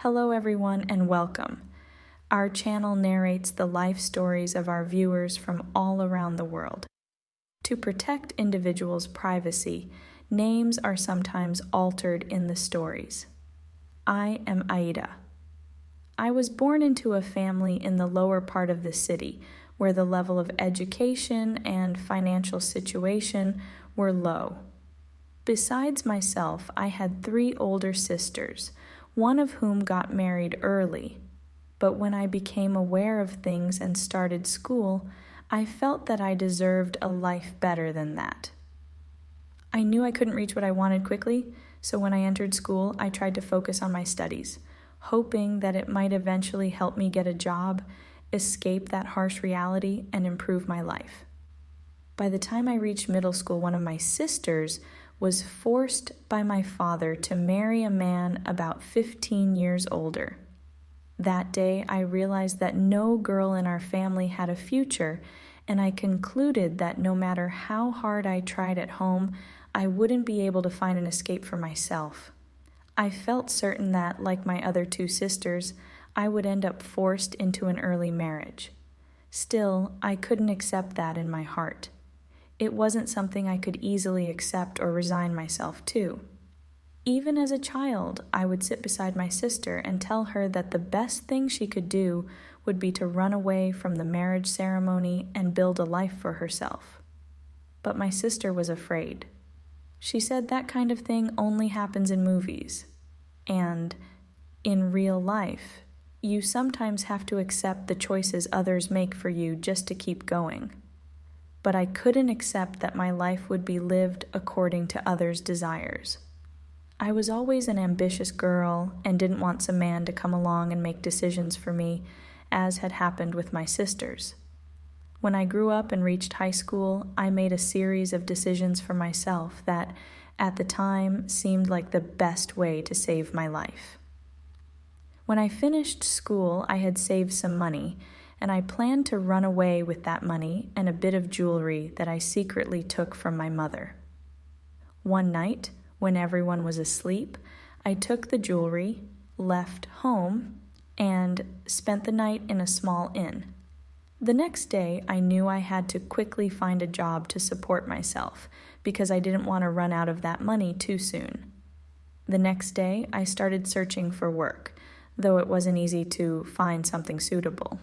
Hello everyone and welcome. Our channel narrates the life stories of our viewers from all around the world. To protect individuals' privacy, names are sometimes altered in the stories. I am Aita. I was born into a family in the lower part of the city, where the level of education and financial situation were low. Besides myself, I had 3 older sisters, one of whom got married early. But when I became aware of things and started school, I felt that I deserved a life better than that. I knew I couldn't reach what I wanted quickly, so when I entered school, I tried to focus on my studies, hoping that it might eventually help me get a job, escape that harsh reality, and improve my life. By the time I reached middle school, one of my sisters was forced by my father to marry a man about 15 years older. That day, I realized that no girl in our family had a future, and I concluded that no matter how hard I tried at home, I wouldn't be able to find an escape for myself. I felt certain that, like my other 2 sisters, I would end up forced into an early marriage. Still, I couldn't accept that in my heart. It wasn't something I could easily accept or resign myself to. Even as a child, I would sit beside my sister and tell her that the best thing she could do would be to run away from the marriage ceremony and build a life for herself. But my sister was afraid. She said that kind of thing only happens in movies. And in real life, you sometimes have to accept the choices others make for you just to keep going. But I couldn't accept that my life would be lived according to others' desires. I was always an ambitious girl and didn't want some man to come along and make decisions for me, as had happened with my sisters. When I grew up and reached high school, I made a series of decisions for myself that, at the time, seemed like the best way to save my life. When I finished school, I had saved some money, and I planned to run away with that money and a bit of jewelry that I secretly took from my mother. One night, when everyone was asleep, I took the jewelry, left home, and spent the night in a small inn. The next day, I knew I had to quickly find a job to support myself because I didn't want to run out of that money too soon. The next day, I started searching for work, though it wasn't easy to find something suitable.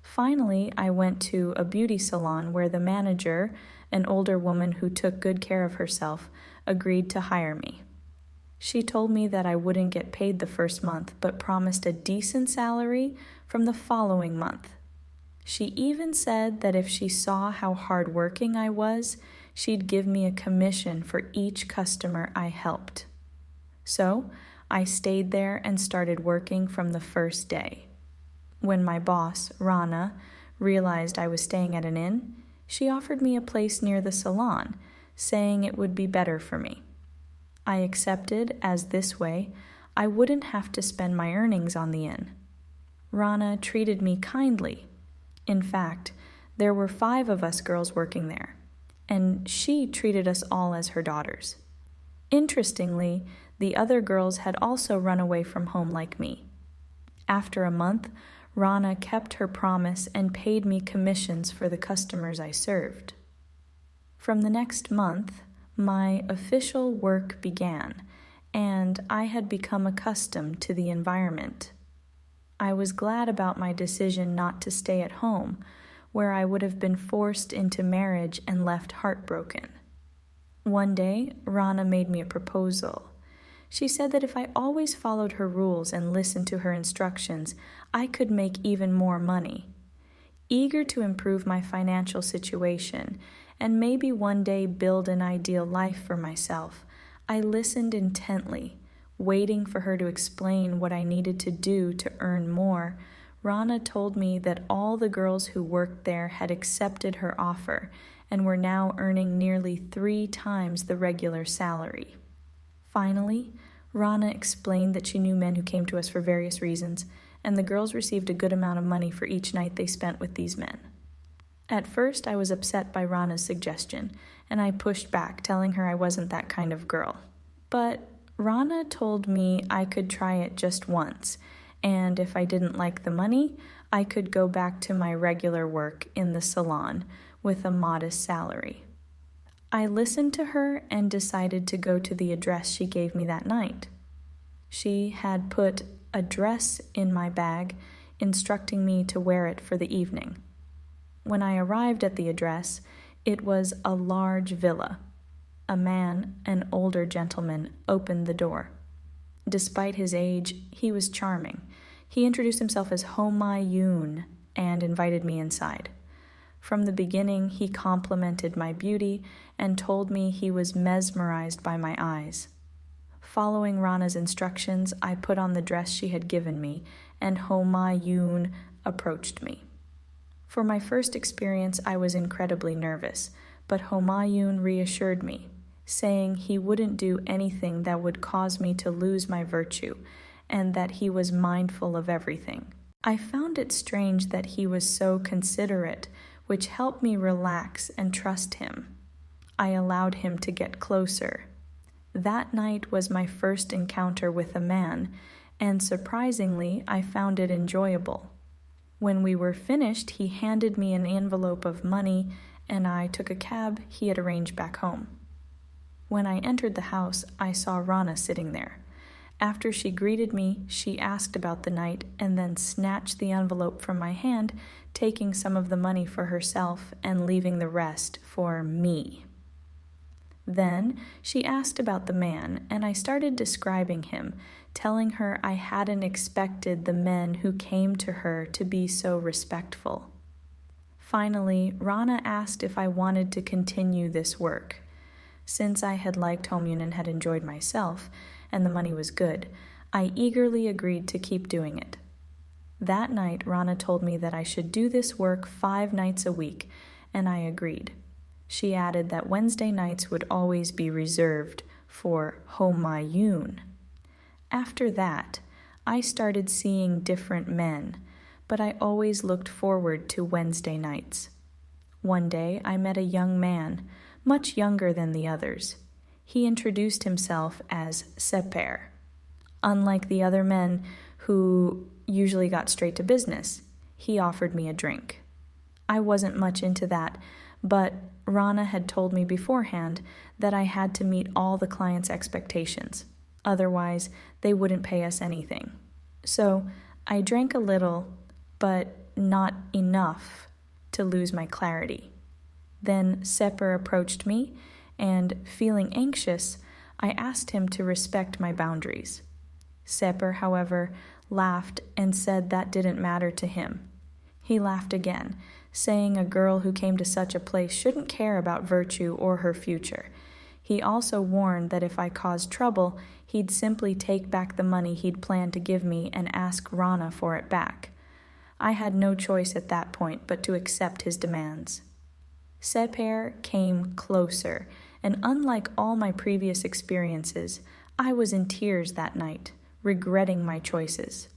Finally, I went to a beauty salon where the manager, an older woman who took good care of herself, agreed to hire me. She told me that I wouldn't get paid the first month, but promised a decent salary from the following month. She even said that if she saw how hardworking I was, she'd give me a commission for each customer I helped. So, I stayed there and started working from the first day. When my boss, Rana, realized I was staying at an inn, she offered me a place near the salon, saying it would be better for me. I accepted, as this way, I wouldn't have to spend my earnings on the inn. Rana treated me kindly. In fact, there were 5 of us girls working there, and she treated us all as her daughters. Interestingly, the other girls had also run away from home like me. After a month, Rana kept her promise and paid me commissions for the customers I served. From the next month, my official work began, and I had become accustomed to the environment. I was glad about my decision not to stay at home, where I would have been forced into marriage and left heartbroken. One day, Rana made me a proposal. She said that if I always followed her rules and listened to her instructions, I could make even more money. Eager to improve my financial situation and maybe one day build an ideal life for myself, I listened intently, waiting for her to explain what I needed to do to earn more. Rana told me that all the girls who worked there had accepted her offer and were now earning nearly 3 times the regular salary. Finally, Rana explained that she knew men who came to us for various reasons, and the girls received a good amount of money for each night they spent with these men. At first, I was upset by Rana's suggestion, and I pushed back, telling her I wasn't that kind of girl. But Rana told me I could try it just once, and if I didn't like the money, I could go back to my regular work in the salon with a modest salary. I listened to her and decided to go to the address she gave me that night. She had put a dress in my bag, instructing me to wear it for the evening. When I arrived at the address, it was a large villa. A man, an older gentleman, opened the door. Despite his age, he was charming. He introduced himself as Homayun and invited me inside. From the beginning, he complimented my beauty and told me he was mesmerized by my eyes. Following Rana's instructions, I put on the dress she had given me, and Homayun approached me. For my first experience, I was incredibly nervous, but Homayun reassured me, saying he wouldn't do anything that would cause me to lose my virtue, and that he was mindful of everything. I found it strange that he was so considerate, which helped me relax and trust him. I allowed him to get closer. That night was my first encounter with a man, and surprisingly, I found it enjoyable. When we were finished, he handed me an envelope of money, and I took a cab he had arranged back home. When I entered the house, I saw Rana sitting there. After she greeted me, she asked about the night and then snatched the envelope from my hand, taking some of the money for herself and leaving the rest for me. Then she asked about the man, and I started describing him, telling her I hadn't expected the men who came to her to be so respectful. Finally, Rana asked if I wanted to continue this work. Since I had liked Homayun and had enjoyed myself, and the money was good, I eagerly agreed to keep doing it. That night, Rana told me that I should do this work 5 nights a week, and I agreed. She added that Wednesday nights would always be reserved for Homayun. After that, I started seeing different men, but I always looked forward to Wednesday nights. One day, I met a young man, much younger than the others. He introduced himself as Seper. Unlike the other men who usually got straight to business, he offered me a drink. I wasn't much into that, but Rana had told me beforehand that I had to meet all the clients' expectations. Otherwise, they wouldn't pay us anything. So I drank a little, but not enough to lose my clarity. Then Seper approached me, and feeling anxious, I asked him to respect my boundaries. Seper, however, laughed and said that didn't matter to him. He laughed again, saying a girl who came to such a place shouldn't care about virtue or her future. He also warned that if I caused trouble, he'd simply take back the money he'd planned to give me and ask Rana for it back. I had no choice at that point but to accept his demands. Seper came closer, and unlike all my previous experiences, I was in tears that night, regretting my choices.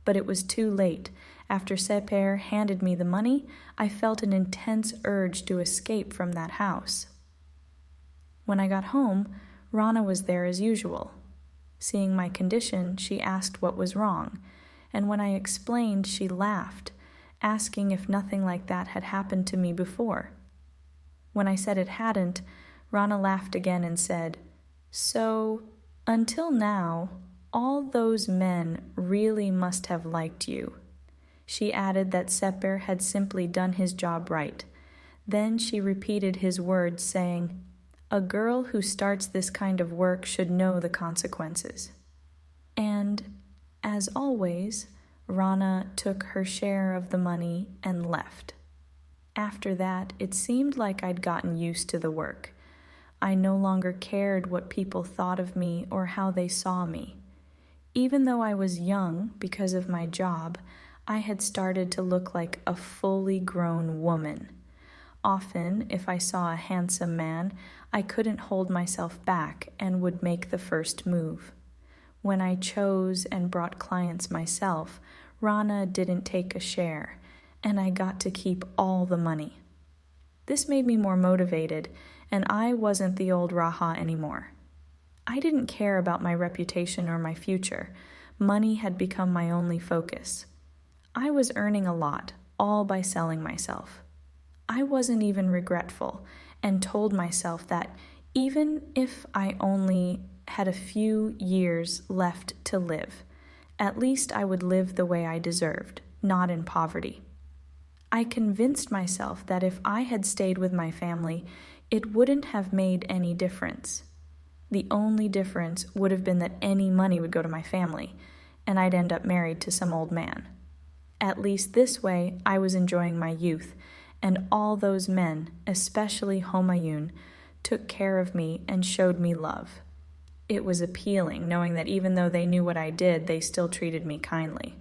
But it was too late. After Seper handed me the money, I felt an intense urge to escape from that house. When I got home, Rana was there as usual. Seeing my condition, she asked what was wrong, and when I explained, she laughed, asking if nothing like that had happened to me before. When I said it hadn't, Rana laughed again and said, "So, until now, all those men really must have liked you." She added that Seper had simply done his job right. Then she repeated his words, saying, "A girl who starts this kind of work should know the consequences." And, as always, Rana took her share of the money and left. After that, it seemed like I'd gotten used to the work. I no longer cared what people thought of me or how they saw me. Even though I was young because of my job, I had started to look like a fully grown woman. Often, if I saw a handsome man, I couldn't hold myself back and would make the first move. When I chose and brought clients myself, Rana didn't take a share, and I got to keep all the money. This made me more motivated, and I wasn't the old Raha anymore. I didn't care about my reputation or my future. Money had become my only focus. I was earning a lot, all by selling myself. I wasn't even regretful, and told myself that even if I only had a few years left to live, at least I would live the way I deserved, not in poverty. I convinced myself that if I had stayed with my family, it wouldn't have made any difference. The only difference would have been that any money would go to my family, and I'd end up married to some old man. At least this way, I was enjoying my youth, and all those men, especially Humayun, took care of me and showed me love. It was appealing, knowing that even though they knew what I did, they still treated me kindly.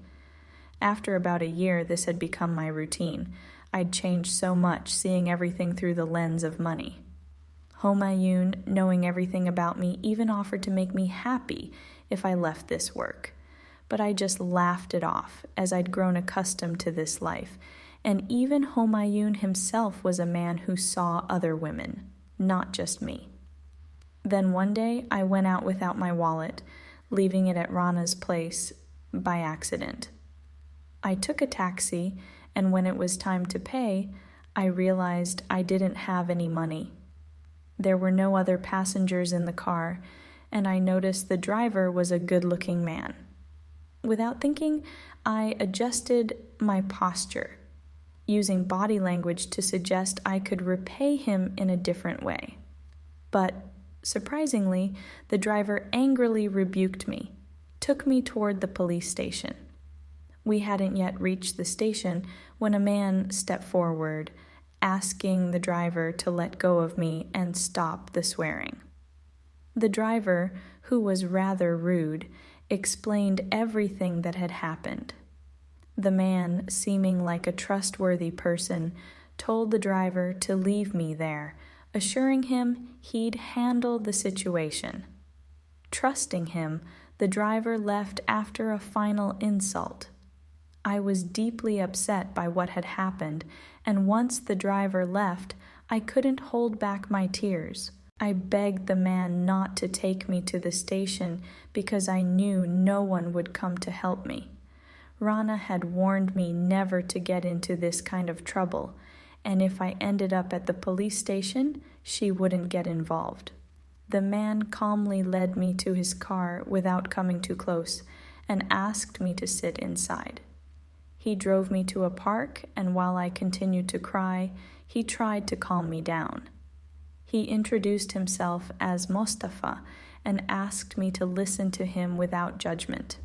After about a year, this had become my routine. I'd changed so much, seeing everything through the lens of money. Humayun, knowing everything about me, even offered to make me happy if I left this work. But I just laughed it off, as I'd grown accustomed to this life. And even Humayun himself was a man who saw other women, not just me. Then one day, I went out without my wallet, leaving it at Rana's place by accident. I took a taxi, and when it was time to pay, I realized I didn't have any money. There were no other passengers in the car, and I noticed the driver was a good-looking man. Without thinking, I adjusted my posture, using body language to suggest I could repay him in a different way. But surprisingly, the driver angrily rebuked me, took me toward the police station. We hadn't yet reached the station when a man stepped forward, asking the driver to let go of me and stop the swearing. The driver, who was rather rude, explained everything that had happened. The man, seeming like a trustworthy person, told the driver to leave me there, assuring him he'd handle the situation. Trusting him, the driver left after a final insult. I was deeply upset by what had happened, and once the driver left, I couldn't hold back my tears. I begged the man not to take me to the station because I knew no one would come to help me. Rana had warned me never to get into this kind of trouble, and if I ended up at the police station, she wouldn't get involved. The man calmly led me to his car without coming too close and asked me to sit inside. He drove me to a park, and while I continued to cry, he tried to calm me down. He introduced himself as Mustafa and asked me to listen to him without judgment.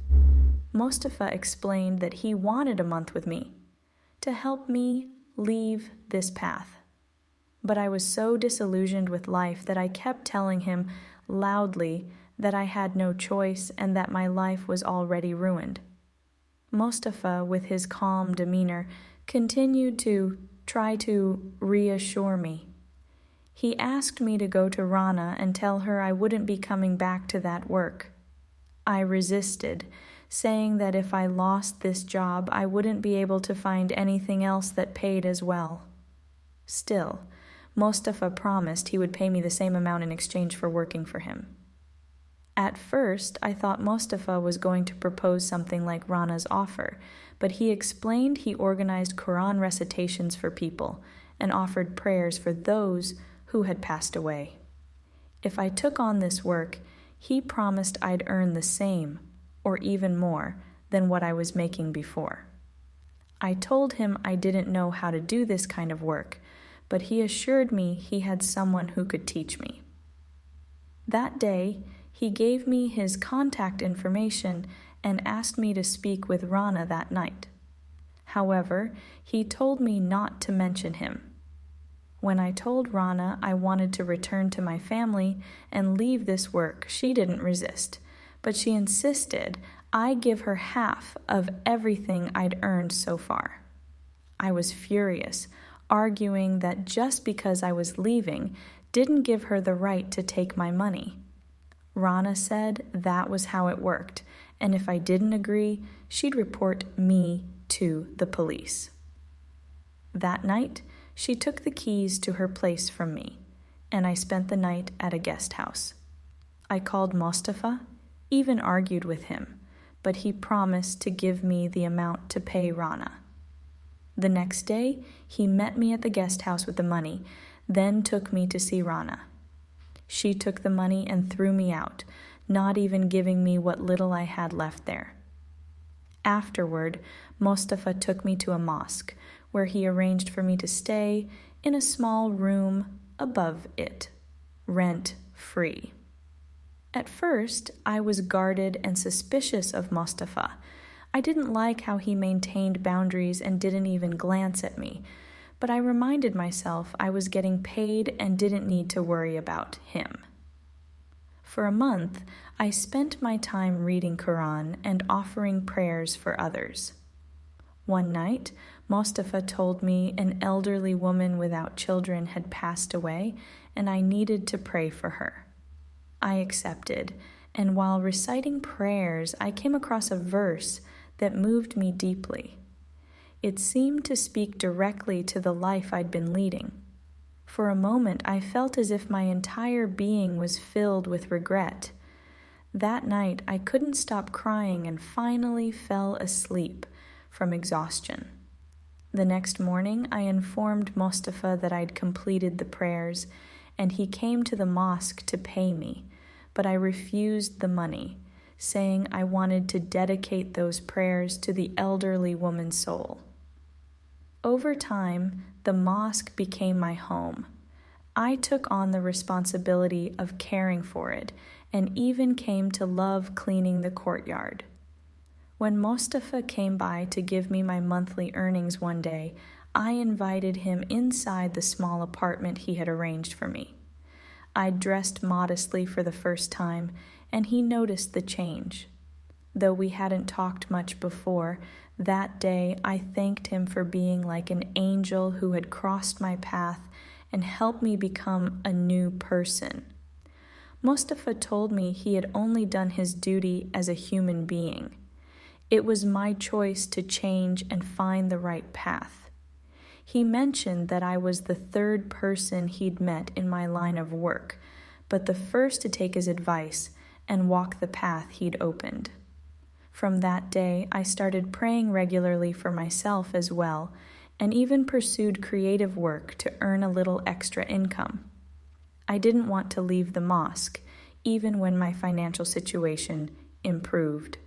Mustafa explained that he wanted a month with me to help me leave this path. But I was so disillusioned with life that I kept telling him loudly that I had no choice and that my life was already ruined. Mustafa, with his calm demeanor, continued to try to reassure me. He asked me to go to Rana and tell her I wouldn't be coming back to that work. I resisted, saying that if I lost this job, I wouldn't be able to find anything else that paid as well. Still, Mustafa promised he would pay me the same amount in exchange for working for him. At first, I thought Mustafa was going to propose something like Rana's offer, but he explained he organized Quran recitations for people and offered prayers for those who had passed away. If I took on this work, he promised I'd earn the same, or even more, than what I was making before. I told him I didn't know how to do this kind of work, but he assured me he had someone who could teach me. That day, he gave me his contact information and asked me to speak with Rana that night. However, he told me not to mention him. When I told Rana I wanted to return to my family and leave this work, she didn't resist, but she insisted I give her half of everything I'd earned so far. I was furious, arguing that just because I was leaving didn't give her the right to take my money. Rana said that was how it worked, and if I didn't agree, she'd report me to the police. That night, she took the keys to her place from me, and I spent the night at a guest house. I called Mustafa, even argued with him, but he promised to give me the amount to pay Rana. The next day, he met me at the guest house with the money, then took me to see Rana. She took the money and threw me out, not even giving me what little I had left there. Afterward, Mustafa took me to a mosque, where he arranged for me to stay in a small room above it, rent-free. At first, I was guarded and suspicious of Mustafa. I didn't like how he maintained boundaries and didn't even glance at me, but I reminded myself I was getting paid and didn't need to worry about him. For a month, I spent my time reading Quran and offering prayers for others. One night, Mustafa told me an elderly woman without children had passed away and I needed to pray for her. I accepted, and while reciting prayers, I came across a verse that moved me deeply. It seemed to speak directly to the life I'd been leading. For a moment, I felt as if my entire being was filled with regret. That night, I couldn't stop crying and finally fell asleep from exhaustion. The next morning, I informed Mustafa that I'd completed the prayers, and he came to the mosque to pay me, but I refused the money, saying I wanted to dedicate those prayers to the elderly woman's soul. Over time, the mosque became my home. I took on the responsibility of caring for it and even came to love cleaning the courtyard. When Mustafa came by to give me my monthly earnings one day, I invited him inside the small apartment he had arranged for me. I dressed modestly for the first time, and he noticed the change. Though we hadn't talked much before, that day I thanked him for being like an angel who had crossed my path and helped me become a new person. Mustafa told me he had only done his duty as a human being. It was my choice to change and find the right path. He mentioned that I was the third person he'd met in my line of work, but the first to take his advice and walk the path he'd opened. From that day, I started praying regularly for myself as well, and even pursued creative work to earn a little extra income. I didn't want to leave the mosque, even when my financial situation improved.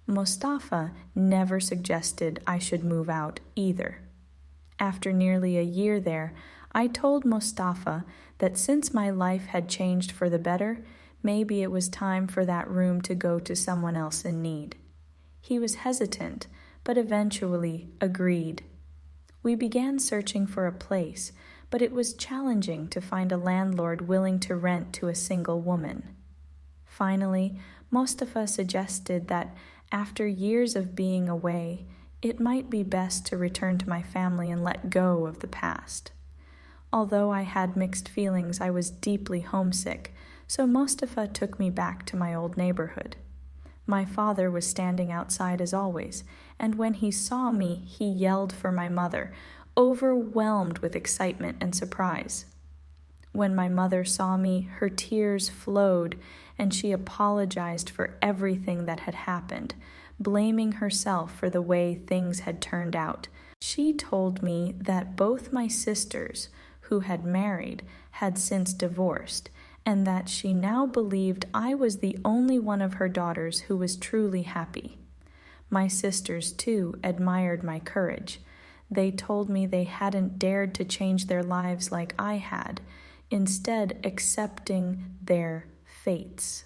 Mustafa never suggested I should move out either. After nearly a year there, I told Mustafa that since my life had changed for the better, maybe it was time for that room to go to someone else in need. He was hesitant, but eventually agreed. We began searching for a place, but it was challenging to find a landlord willing to rent to a single woman. Finally, Mustafa suggested that after years of being away, it might be best to return to my family and let go of the past. Although I had mixed feelings, I was deeply homesick, so Mustafa took me back to my old neighborhood. My father was standing outside as always, and when he saw me, he yelled for my mother, overwhelmed with excitement and surprise. When my mother saw me, her tears flowed, and she apologized for everything that had happened, blaming herself for the way things had turned out. She told me that both my sisters, who had married, had since divorced, and that she now believed I was the only one of her daughters who was truly happy. My sisters, too, admired my courage. They told me they hadn't dared to change their lives like I had, instead accepting their fates.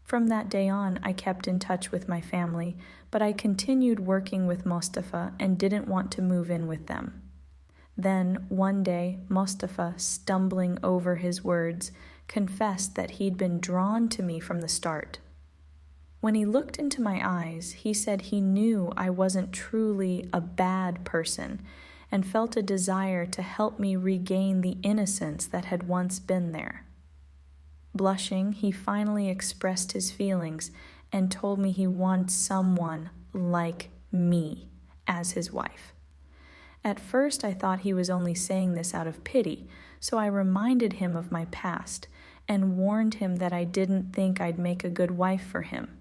From that day on, I kept in touch with my family, but I continued working with Mustafa and didn't want to move in with them. Then, one day, Mustafa, stumbling over his words, confessed that he'd been drawn to me from the start. When he looked into my eyes, he said he knew I wasn't truly a bad person and felt a desire to help me regain the innocence that had once been there. Blushing, he finally expressed his feelings and told me he wants someone like me as his wife. At first, I thought he was only saying this out of pity, so I reminded him of my past and warned him that I didn't think I'd make a good wife for him.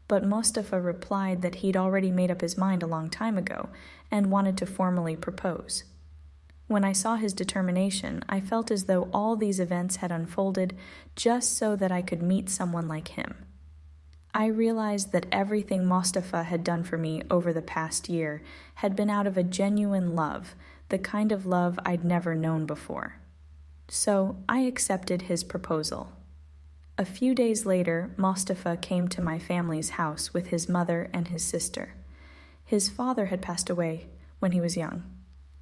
But Mustafa replied that he'd already made up his mind a long time ago and wanted to formally propose. When I saw his determination, I felt as though all these events had unfolded just so that I could meet someone like him. I realized that everything Mustafa had done for me over the past year had been out of a genuine love, the kind of love I'd never known before. So I accepted his proposal. A few days later, Mustafa came to my family's house with his mother and his sister. His father had passed away when he was young,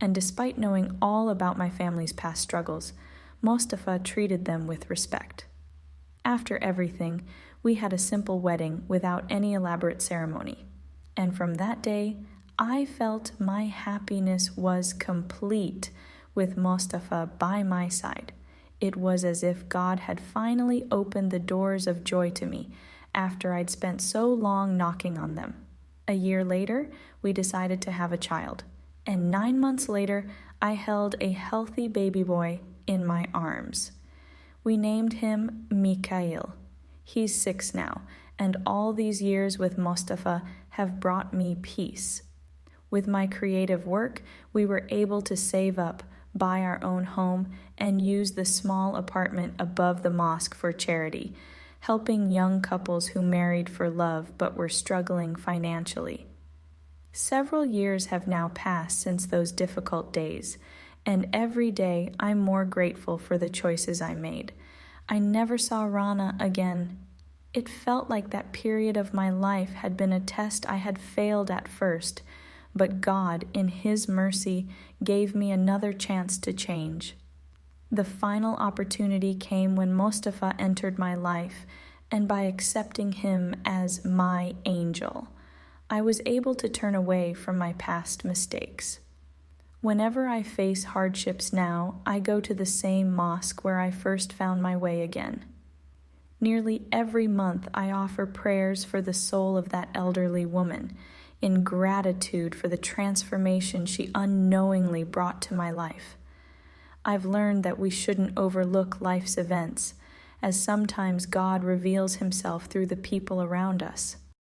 and despite knowing all about my family's past struggles, Mustafa treated them with respect. After everything, we had a simple wedding without any elaborate ceremony, and from that day, I felt my happiness was complete with Mustafa by my side. It was as if God had finally opened the doors of joy to me after I'd spent so long knocking on them. A year later, we decided to have a child, and 9 months later, I held a healthy baby boy in my arms. We named him Mikhail. He's 6 now, and all these years with Mustafa have brought me peace. With my creative work, we were able to save up, buy our own home, and use the small apartment above the mosque for charity, helping young couples who married for love but were struggling financially. Several years have now passed since those difficult days, and every day I'm more grateful for the choices I made. I never saw Rana again. It felt like that period of my life had been a test I had failed at first, but God, in His mercy, gave me another chance to change. The final opportunity came when Mustafa entered my life, and by accepting him as my angel, I was able to turn away from my past mistakes. Whenever I face hardships now, I go to the same mosque where I first found my way again. Nearly every month, I offer prayers for the soul of that elderly woman, in gratitude for the transformation she unknowingly brought to my life. I've learned that we shouldn't overlook life's events, as sometimes God reveals Himself through the people around us.